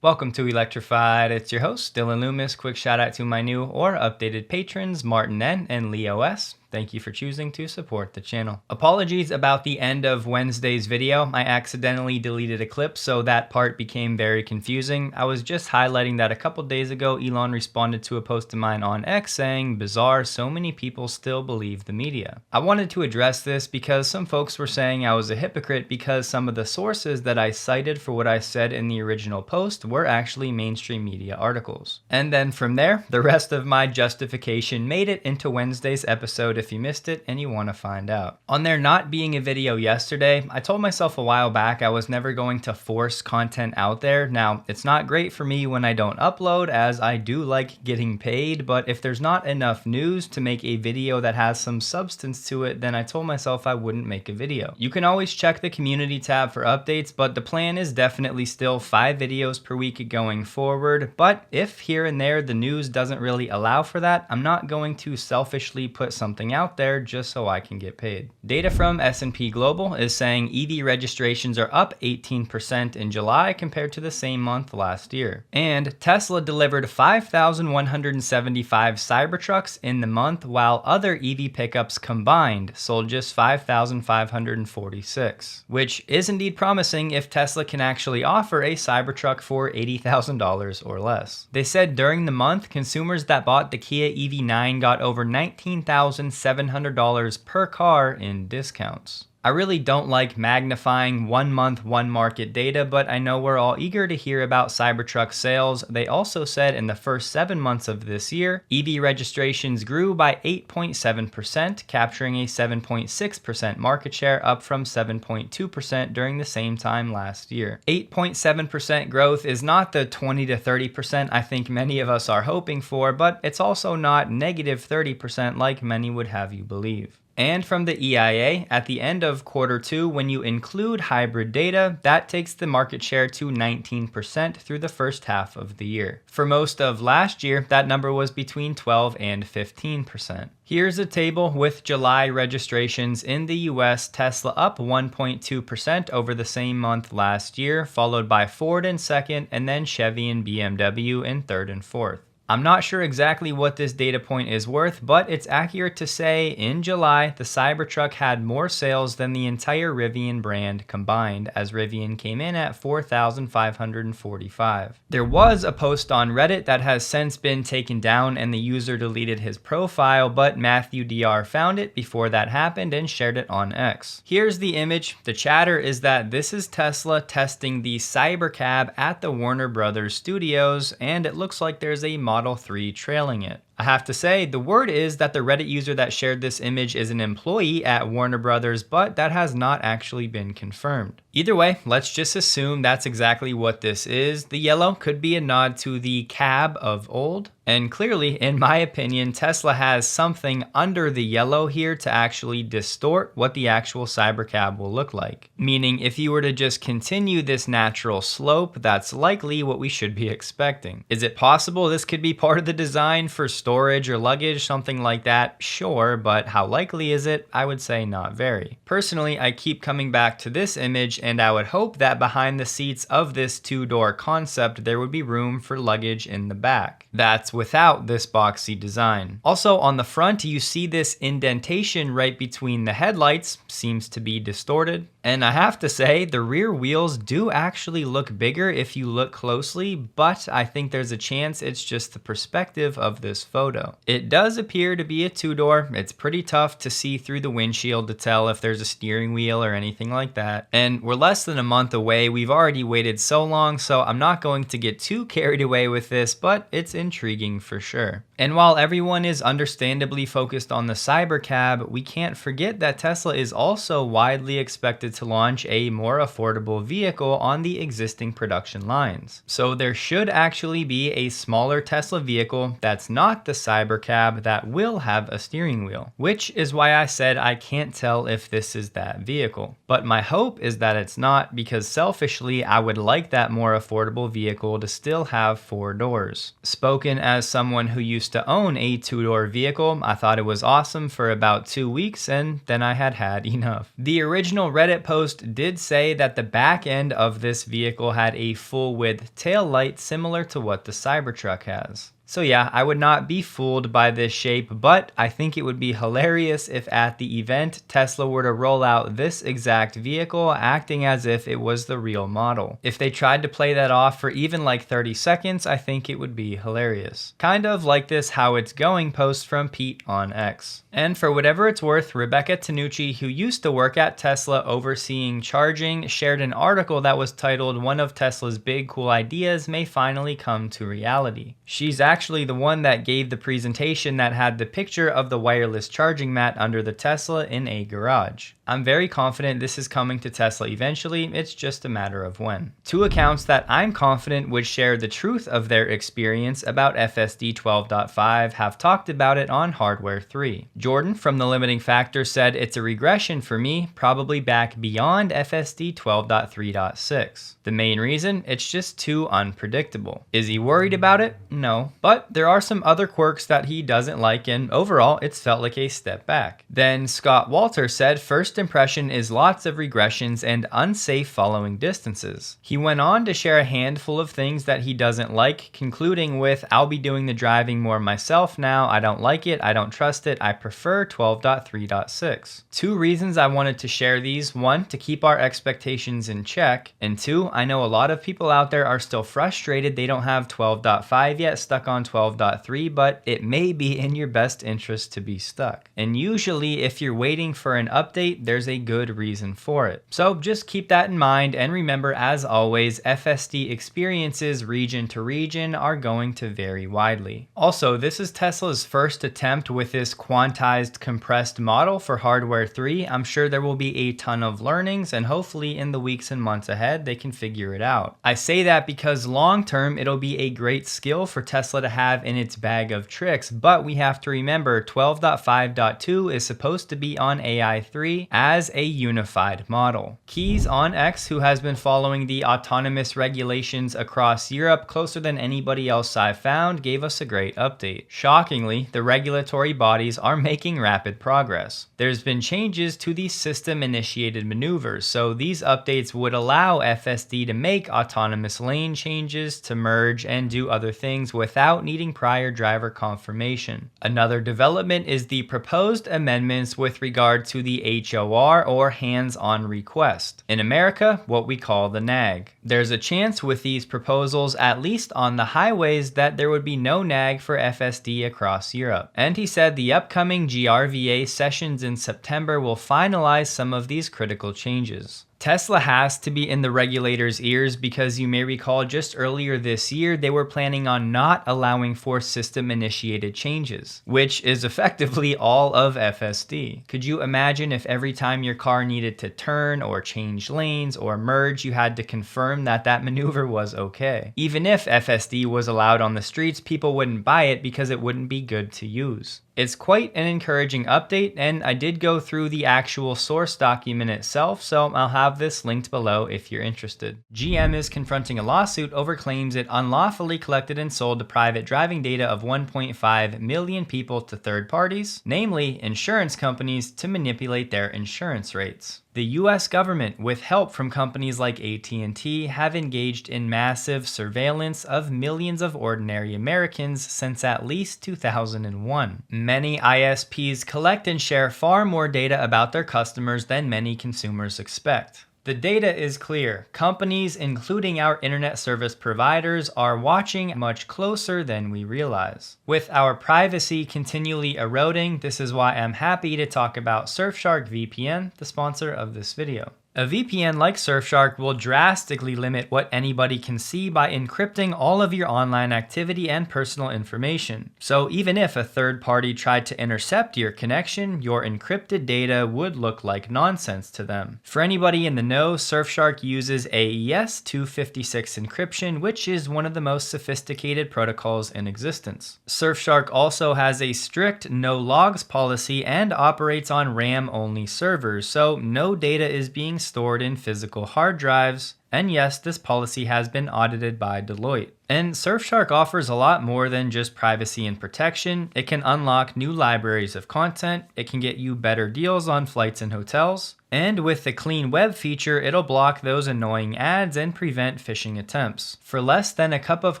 Welcome to Electrified. It's your host, Dylan Loomis. Quick shout out to my new or updated patrons, Martin N and Leo S. Thank you for choosing to support the channel. Apologies about the end of Wednesday's video. I accidentally deleted a clip, so that part became very confusing. I was just highlighting that a couple days ago, Elon responded to a post of mine on X saying, "Bizarre, so many people still believe the media." I wanted to address this because some folks were saying I was a hypocrite because some of the sources that I cited for what I said in the original post were actually mainstream media articles. And then from there, the rest of my justification made it into Wednesday's episode if you missed it and you want to find out. On there not being a video yesterday, I told myself a while back I was never going to force content out there. Now, it's not great for me when I don't upload, as I do like getting paid, but if there's not enough news to make a video that has some substance to it, then I told myself I wouldn't make a video. You can always check the community tab for updates, but the plan is definitely still 5 videos per week going forward. But if here and there the news doesn't really allow for that, I'm not going to selfishly put something out there just so I can get paid. Data from S&P Global is saying EV registrations are up 18% in July compared to the same month last year. And Tesla delivered 5,175 Cybertrucks in the month, while other EV pickups combined sold just 5,546, which is indeed promising if Tesla can actually offer a Cybertruck for $80,000 or less. They said during the month, consumers that bought the Kia EV9 got over $19,700 per car in discounts. I really don't like magnifying 1 month, 1 market data, but I know we're all eager to hear about Cybertruck sales. They also said in the first 7 months of this year, EV registrations grew by 8.7%, capturing a 7.6% market share, up from 7.2% during the same time last year. 8.7% growth is not the 20 to 30% I think many of us are hoping for, but it's also not negative 30% like many would have you believe. And from the EIA, at the end of Q2, when you include hybrid data, that takes the market share to 19% through the first half of the year. For most of last year, that number was between 12 and 15%. Here's a table with July registrations in the US, Tesla up 1.2% over the same month last year, followed by Ford in second, and then Chevy and BMW in third and fourth. I'm not sure exactly what this data point is worth, but it's accurate to say in July, the Cybertruck had more sales than the entire Rivian brand combined, as Rivian came in at 4,545. There was a post on Reddit that has since been taken down and the user deleted his profile, but Matthew DR found it before that happened and shared it on X. Here's the image. The chatter is that this is Tesla testing the Cybercab at the Warner Brothers studios, and it looks like there's a Model 3 trailing it. I have to say, the word is that the Reddit user that shared this image is an employee at Warner Brothers, but that has not actually been confirmed. Either way, let's just assume that's exactly what this is. The yellow could be a nod to the cab of old. And clearly, in my opinion, Tesla has something under the yellow here to actually distort what the actual Cybercab will look like. Meaning, if you were to just continue this natural slope, that's likely what we should be expecting. Is it possible this could be part of the design for storage or luggage, something like that? Sure, but how likely is it? I would say not very. Personally, I keep coming back to this image, and I would hope that behind the seats of this 2-door concept, there would be room for luggage in the back. That's without this boxy design. Also on the front, you see this indentation right between the headlights, seems to be distorted. And I have to say, the rear wheels do actually look bigger if you look closely, but I think there's a chance it's just the perspective of this photo. It does appear to be a 2-door. It's pretty tough to see through the windshield to tell if there's a steering wheel or anything like that. And we're less than a month away. We've already waited so long, so I'm not going to get too carried away with this, but it's intriguing for sure. And while everyone is understandably focused on the Cybercab, we can't forget that Tesla is also widely expected to launch a more affordable vehicle on the existing production lines. So there should actually be a smaller Tesla vehicle that's not the Cybercab that will have a steering wheel, which is why I said I can't tell if this is that vehicle. But my hope is that it's not, because selfishly I would like that more affordable vehicle to still have 4 doors. Spoken as someone who used used to own a two-door vehicle. I thought it was awesome for about 2 weeks, and then I had enough. The original Reddit post did say that the back end of this vehicle had a full-width tail light similar to what the Cybertruck has. So yeah, I would not be fooled by this shape, but I think it would be hilarious if at the event, Tesla were to roll out this exact vehicle acting as if it was the real model. If they tried to play that off for even like 30 seconds, I think it would be hilarious. Kind of like this How It's Going post from Pete on X. And for whatever it's worth, Rebecca Tanucci, who used to work at Tesla overseeing charging, shared an article that was titled "One of Tesla's Big Cool Ideas May Finally Come to Reality." She's actually the one that gave the presentation that had the picture of the wireless charging mat under the Tesla in a garage. I'm very confident this is coming to Tesla eventually, it's just a matter of when. Two accounts that I'm confident would share the truth of their experience about FSD 12.5 have talked about it on Hardware 3. Jordan from The Limiting Factor said it's a regression for me, probably back beyond FSD 12.3.6. The main reason, it's just too unpredictable. Is he worried about it? No. But there are some other quirks that he doesn't like, and overall, it's felt like a step back. Then Scott Walter said first impression is lots of regressions and unsafe following distances. He went on to share a handful of things that he doesn't like, concluding with, "I'll be doing the driving more myself now. I don't like it. I don't trust it. I prefer 12.3.6. Two reasons I wanted to share these. One, to keep our expectations in check. And two, I know a lot of people out there are still frustrated they don't have 12.5 yet, stuck on 12.3, but it may be in your best interest to be stuck. And usually if you're waiting for an update, there's a good reason for it. So just keep that in mind, and remember, as always, FSD experiences region to region are going to vary widely. Also, this is Tesla's first attempt with this quantized compressed model for Hardware 3. I'm sure there will be a ton of learnings, and hopefully in the weeks and months ahead they can figure it out. I say that because long term it'll be a great skill for Tesla to have in its bag of tricks, but we have to remember 12.5.2 is supposed to be on AI3 as a unified model. Keys on X, who has been following the autonomous regulations across Europe closer than anybody else I've found, gave us a great update. Shockingly, the regulatory bodies are making rapid progress. There's been changes to the system-initiated maneuvers, so these updates would allow FSD to make autonomous lane changes, to merge and do other things without needing prior driver confirmation. Another development is the proposed amendments with regard to the HOR, or hands-on request. In America, what we call the NAG. There's a chance with these proposals, at least on the highways, that there would be no NAG for FSD across Europe. And he said the upcoming GRVA sessions in September will finalize some of these critical changes. Tesla has to be in the regulators' ears because you may recall just earlier this year they were planning on not allowing for system-initiated changes, which is effectively all of FSD. Could you imagine if every time your car needed to turn or change lanes or merge, you had to confirm that that maneuver was okay? Even if FSD was allowed on the streets, people wouldn't buy it because it wouldn't be good to use. It's quite an encouraging update, and I did go through the actual source document itself, so I'll have this linked below if you're interested. GM is confronting a lawsuit over claims it unlawfully collected and sold the private driving data of 1.5 million people to third parties, namely insurance companies, to manipulate their insurance rates. The US government, with help from companies like AT&T, have engaged in massive surveillance of millions of ordinary Americans since at least 2001. Many ISPs collect and share far more data about their customers than many consumers expect. The data is clear. Companies, including our internet service providers, are watching much closer than we realize. With our privacy continually eroding, this is why I'm happy to talk about Surfshark VPN, the sponsor of this video. A VPN like Surfshark will drastically limit what anybody can see by encrypting all of your online activity and personal information. So even if a third party tried to intercept your connection, your encrypted data would look like nonsense to them. For anybody in the know, Surfshark uses AES 256 encryption, which is one of the most sophisticated protocols in existence. Surfshark also has a strict no logs policy and operates on RAM-only servers, so no data is being stored in physical hard drives, And yes, this policy has been audited by Deloitte. And Surfshark offers a lot more than just privacy and protection. It can unlock new libraries of content, it can get you better deals on flights and hotels, and with the clean web feature, it'll block those annoying ads and prevent phishing attempts. For less than a cup of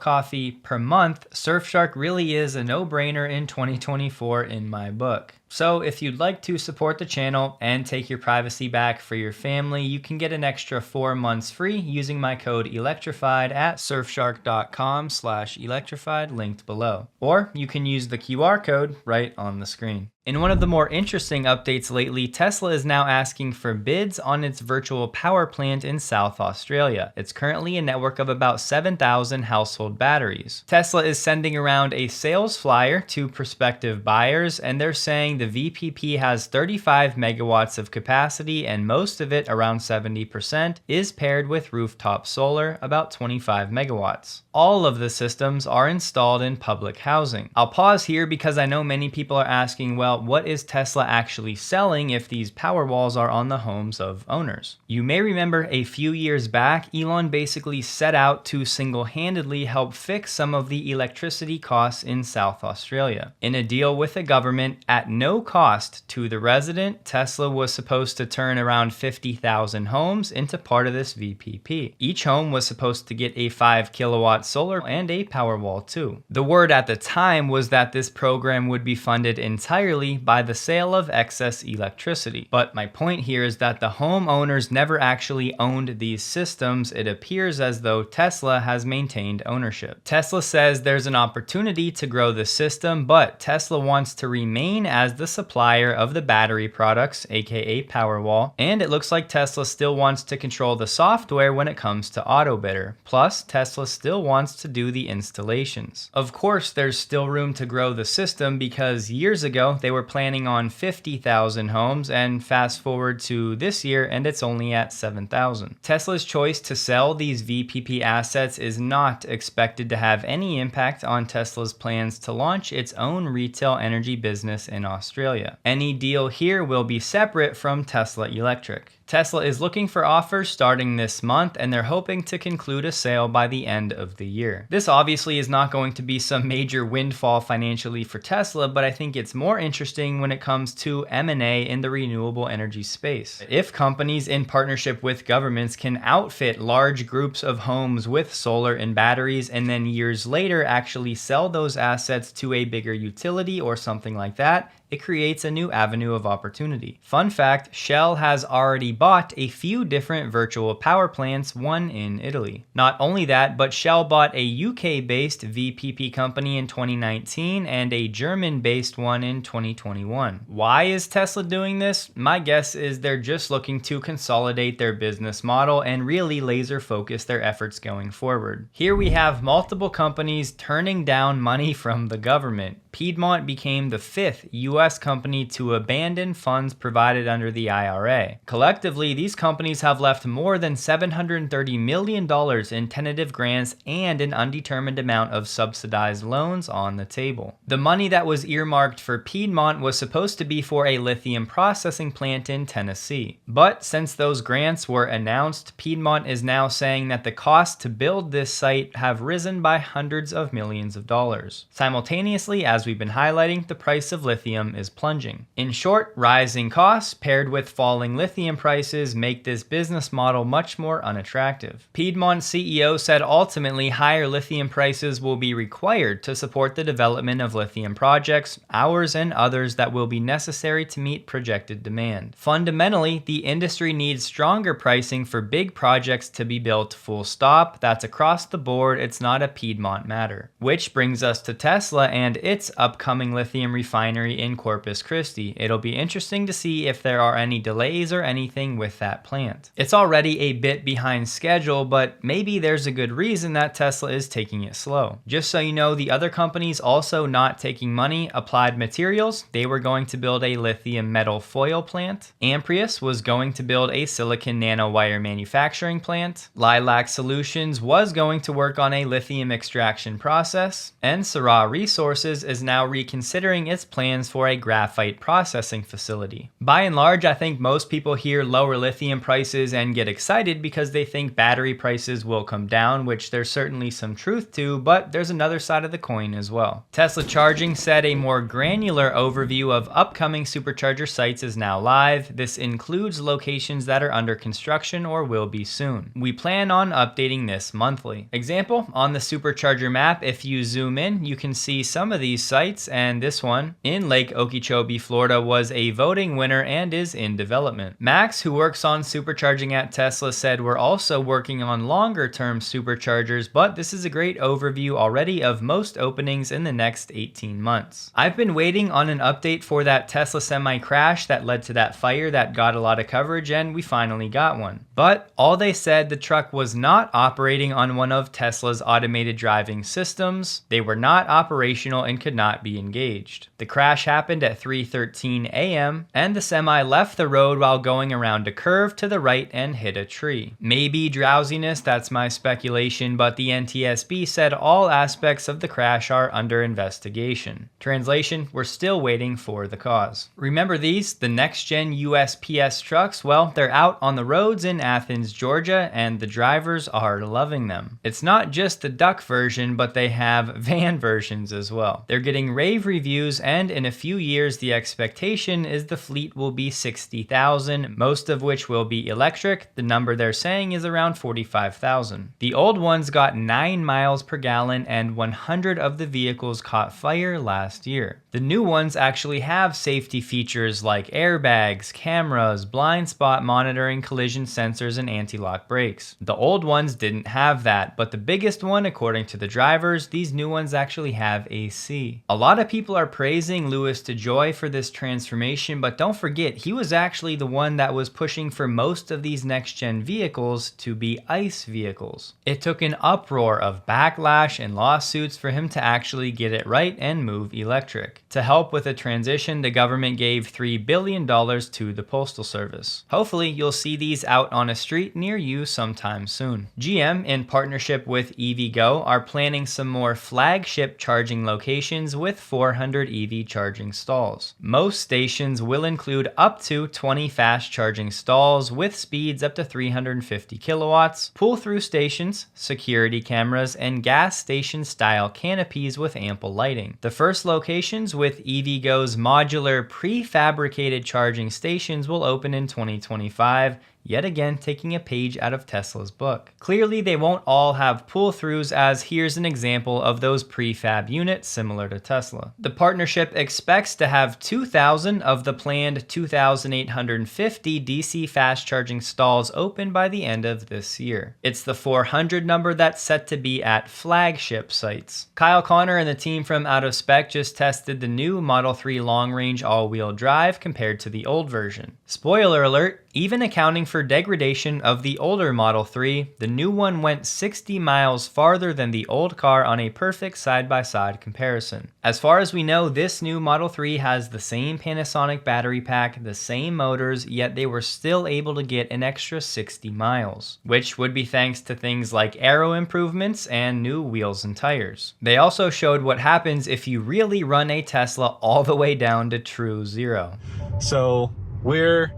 coffee per month, Surfshark really is a no-brainer in 2024 in my book. So if you'd like to support the channel and take your privacy back for your family, you can get an extra 4 months free using my code Electrified at surfshark.com/electrified linked below. Or you can use the QR code right on the screen. In one of the more interesting updates lately, Tesla is now asking for bids on its virtual power plant in South Australia. It's currently a network of about 7,000 household batteries. Tesla is sending around a sales flyer to prospective buyers, and they're saying the VPP has 35 megawatts of capacity, and most of it, around 70%, is paired with rooftop solar, about 25 megawatts. All of the systems are installed in public housing. I'll pause here because I know many people are asking, well, what is Tesla actually selling if these power walls are on the homes of owners? You may remember a few years back, Elon basically set out to single-handedly help fix some of the electricity costs in South Australia. In a deal with the government, at no cost to the resident, Tesla was supposed to turn around 50,000 homes into part of this VPP. Each home was supposed to get a 5 kilowatt solar and a power wall too. The word at the time was that this program would be funded entirely by the sale of excess electricity. But my point here is that the homeowners never actually owned these systems. It appears as though Tesla has maintained ownership. Tesla says there's an opportunity to grow the system, but Tesla wants to remain as the supplier of the battery products, aka Powerwall, and it looks like Tesla still wants to control the software when it comes to AutoBidder. Plus, Tesla still wants to do the installations. Of course, there's still room to grow the system because years ago they were planning on 50,000 homes, and fast forward to this year and it's only at 7,000. Tesla's choice to sell these VPP assets is not expected to have any impact on Tesla's plans to launch its own retail energy business in Australia. Any deal here will be separate from Tesla Electric. Tesla is looking for offers starting this month, and they're hoping to conclude a sale by the end of the year. This obviously is not going to be some major windfall financially for Tesla, but I think it's more interesting when it comes to M&A in the renewable energy space. If companies in partnership with governments can outfit large groups of homes with solar and batteries, and then years later actually sell those assets to a bigger utility or something like that, it creates a new avenue of opportunity. Fun fact, Shell has already bought a few different virtual power plants, one in Italy. Not only that, but Shell bought a UK-based VPP company in 2019 and a German-based one in 2021. Why is Tesla doing this? My guess is they're just looking to consolidate their business model and really laser focus their efforts going forward. Here we have multiple companies turning down money from the government. Piedmont became the 5th U.S. company to abandon funds provided under the IRA. Collectively, these companies have left more than $730 million in tentative grants and an undetermined amount of subsidized loans on the table. The money that was earmarked for Piedmont was supposed to be for a lithium processing plant in Tennessee. But since those grants were announced, Piedmont is now saying that the cost to build this site have risen by hundreds of millions of dollars. Simultaneously, as we've been highlighting, the price of lithium is plunging. In short, rising costs paired with falling lithium prices make this business model much more unattractive. Piedmont's CEO said ultimately higher lithium prices will be required to support the development of lithium projects, ours and others that will be necessary to meet projected demand. Fundamentally, the industry needs stronger pricing for big projects to be built, full stop. That's across the board, it's not a Piedmont matter. Which brings us to Tesla and its upcoming lithium refinery in Corpus Christi. It'll be interesting to see if there are any delays or anything with that plant. It's already a bit behind schedule, but maybe there's a good reason that Tesla is taking it slow. Just so you know, the other companies also not taking money, Applied Materials, they were going to build a lithium metal foil plant. Amprius was going to build a silicon nanowire manufacturing plant. Lilac Solutions was going to work on a lithium extraction process. And Syrah Resources is is now reconsidering its plans for a graphite processing facility. By and large, I think most people hear lower lithium prices and get excited because they think battery prices will come down, which there's certainly some truth to, but there's another side of the coin as well. Tesla Charging said a more granular overview of upcoming supercharger sites is now live. This includes locations that are under construction or will be soon. We plan on updating this monthly. Example, on the supercharger map, if you zoom in, you can see some of these sites, and this one in Lake Okeechobee, Florida was a voting winner and is in development. Max, who works on supercharging at Tesla, said we're also working on longer term superchargers, but this is a great overview already of most openings in the next 18 months. I've been waiting on an update for that Tesla Semi crash that led to that fire that got a lot of coverage, and we finally got one. But all they said, the truck was not operating on one of Tesla's automated driving systems. They were not operational and could not be engaged. The crash happened at 3:13 a.m. and the semi left the road while going around a curve to the right and hit a tree. Maybe drowsiness, that's my speculation, but the NTSB said all aspects of the crash are under investigation. Translation, we're still waiting for the cause. Remember these, the next-gen USPS trucks? Well, they're out on the roads in Athens, Georgia, and the drivers are loving them. It's not just the duck version, but they have van versions as well. They're getting rave reviews, and in a few years, the expectation is the fleet will be 60,000, most of which will be electric. The number they're saying is around 45,000. The old ones got 9 miles per gallon, and 100 of the vehicles caught fire last year. The new ones actually have safety features like airbags, cameras, blind spot monitoring, collision sensors, and anti-lock brakes. The old ones didn't have that, but the biggest one, according to the drivers, these new ones actually have AC. A lot of people are praising Louis DeJoy for this transformation, but don't forget, he was actually the one that was pushing for most of these next-gen vehicles to be ICE vehicles. It took an uproar of backlash and lawsuits for him to actually get it right and move electric. To help with the transition, the government gave $3 billion to the Postal Service. Hopefully, you'll see these out on a street near you sometime soon. GM, in partnership with EVgo, are planning some more flagship charging locations with 400 EV charging stalls. Most stations will include up to 20 fast charging stalls with speeds up to 350 kilowatts, pull-through stations, security cameras, and gas station style canopies with ample lighting. The first locations with EVgo's modular prefabricated charging stations will open in 2025, yet again taking a page out of Tesla's book. Clearly, they won't all have pull-throughs, as here's an example of those prefab units similar to Tesla. The partnership expects to have 2,000 of the planned 2,850 DC fast charging stalls open by the end of this year. It's the 400 number that's set to be at flagship sites. Kyle Connor and the team from Out of Spec just tested the new Model 3 long-range all-wheel drive compared to the old version. Spoiler alert, even accounting for degradation of the older Model 3, the new one went 60 miles farther than the old car on a perfect side-by-side comparison. As far as we know, this new Model 3 has the same Panasonic battery pack, the same motors, yet they were still able to get an extra 60 miles, which would be thanks to things like aero improvements and new wheels and tires. They also showed what happens if you really run a Tesla all the way down to true zero. So we're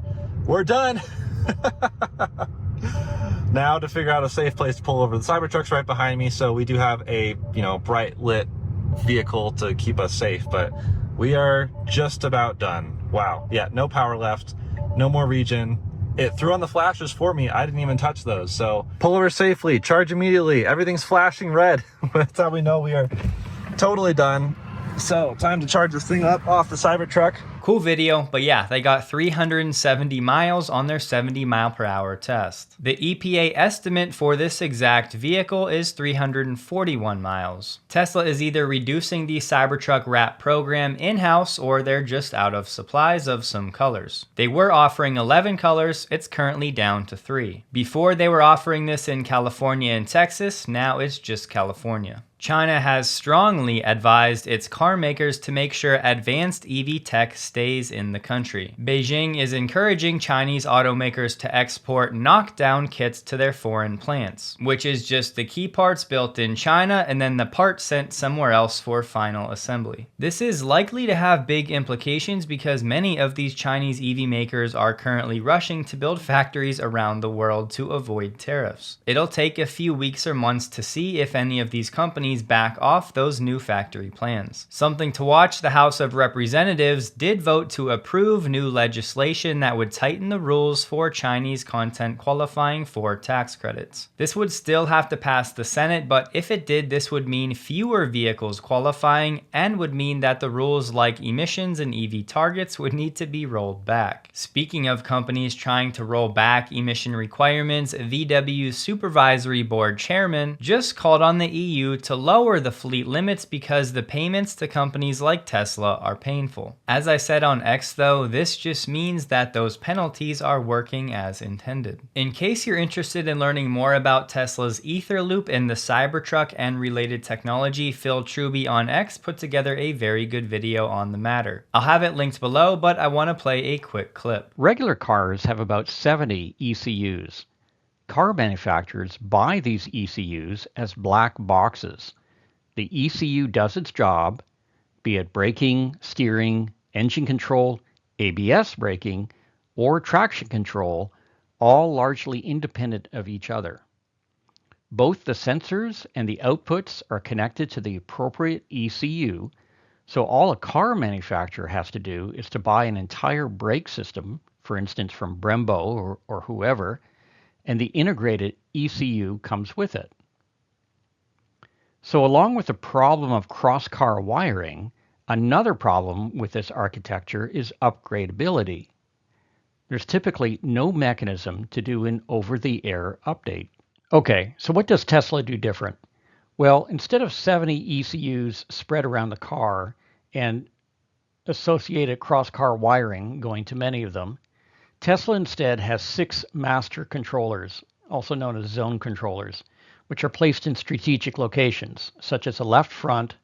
done. Now to figure out a safe place to pull over. The Cybertruck's right behind me, so we do have a, bright lit vehicle to keep us safe, but we are just about done. Wow. Yeah, no power left, no more regen. It threw on the flashes for me. I didn't even touch those. So pull over safely, charge immediately. Everything's flashing red. That's how we know we are totally done. So time to charge this thing up off the Cybertruck. Cool video, but yeah, they got 370 miles on their 70 mile per hour test. The EPA estimate for this exact vehicle is 341 miles. Tesla is either reducing the Cybertruck wrap program in-house, or they're just out of supplies of some colors. They were offering 11 colors, it's currently down to 3. Before they were offering this in California and Texas, now it's just California. China has strongly advised its car makers to make sure advanced EV tech stays stays in the country. Beijing is encouraging Chinese automakers to export knockdown kits to their foreign plants, which is just the key parts built in China and then the parts sent somewhere else for final assembly. This is likely to have big implications because many of these Chinese EV makers are currently rushing to build factories around the world to avoid tariffs. It'll take a few weeks or months to see if any of these companies back off those new factory plans. Something to watch: the House of Representatives did vote to approve new legislation that would tighten the rules for Chinese content qualifying for tax credits. This would still have to pass the Senate, but if it did, this would mean fewer vehicles qualifying and would mean that the rules like emissions and EV targets would need to be rolled back. Speaking of companies trying to roll back emission requirements, VW's Supervisory Board Chairman just called on the EU to lower the fleet limits because the payments to companies like Tesla are painful. As I said on X though, this just means that those penalties are working as intended. In case you're interested in learning more about Tesla's Ether Loop and the Cybertruck and related technology, Phil Truby on X put together a very good video on the matter. I'll have it linked below, but I want to play a quick clip. Regular cars have about 70 ECUs. Car manufacturers buy these ECUs as black boxes. The ECU does its job, be it braking, steering, engine control, ABS braking, or traction control, all largely independent of each other. Both the sensors and the outputs are connected to the appropriate ECU, so all a car manufacturer has to do is to buy an entire brake system, for instance from Brembo or whoever, and the integrated ECU comes with it. So along with the problem of cross-car wiring, another problem with this architecture is upgradability. There's typically no mechanism to do an over-the-air update. Okay, so what does Tesla do different? Well, instead of 70 ECUs spread around the car and associated cross-car wiring going to many of them, Tesla instead has 6 master controllers, also known as zone controllers, which are placed in strategic locations, such as the left front,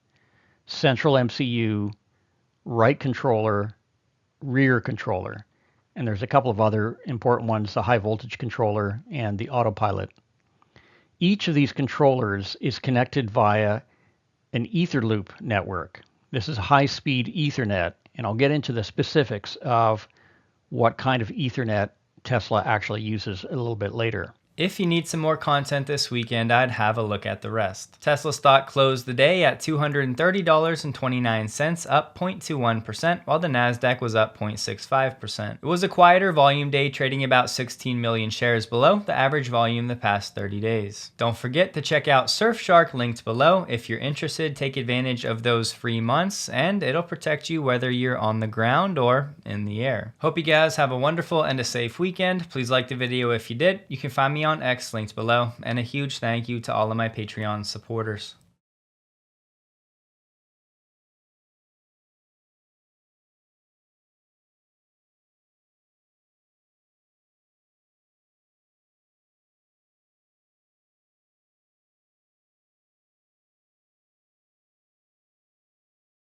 central MCU, right controller, rear controller. And there's a couple of other important ones, the high voltage controller and the autopilot. Each of these controllers is connected via an Ether Loop network. This is high-speed Ethernet, and I'll get into the specifics of what kind of Ethernet Tesla actually uses a little bit later. If you need some more content this weekend, I'd have a look at the rest. Tesla stock closed the day at $230.29, up 0.21%, while the Nasdaq was up 0.65%. It was a quieter volume day, trading about 16 million shares below the average volume the past 30 days. Don't forget to check out Surfshark, linked below. If you're interested, take advantage of those free months, and it'll protect you whether you're on the ground or in the air. Hope you guys have a wonderful and a safe weekend. Please like the video if you did. You can find me on X, linked below, and a huge thank you to all of my Patreon supporters.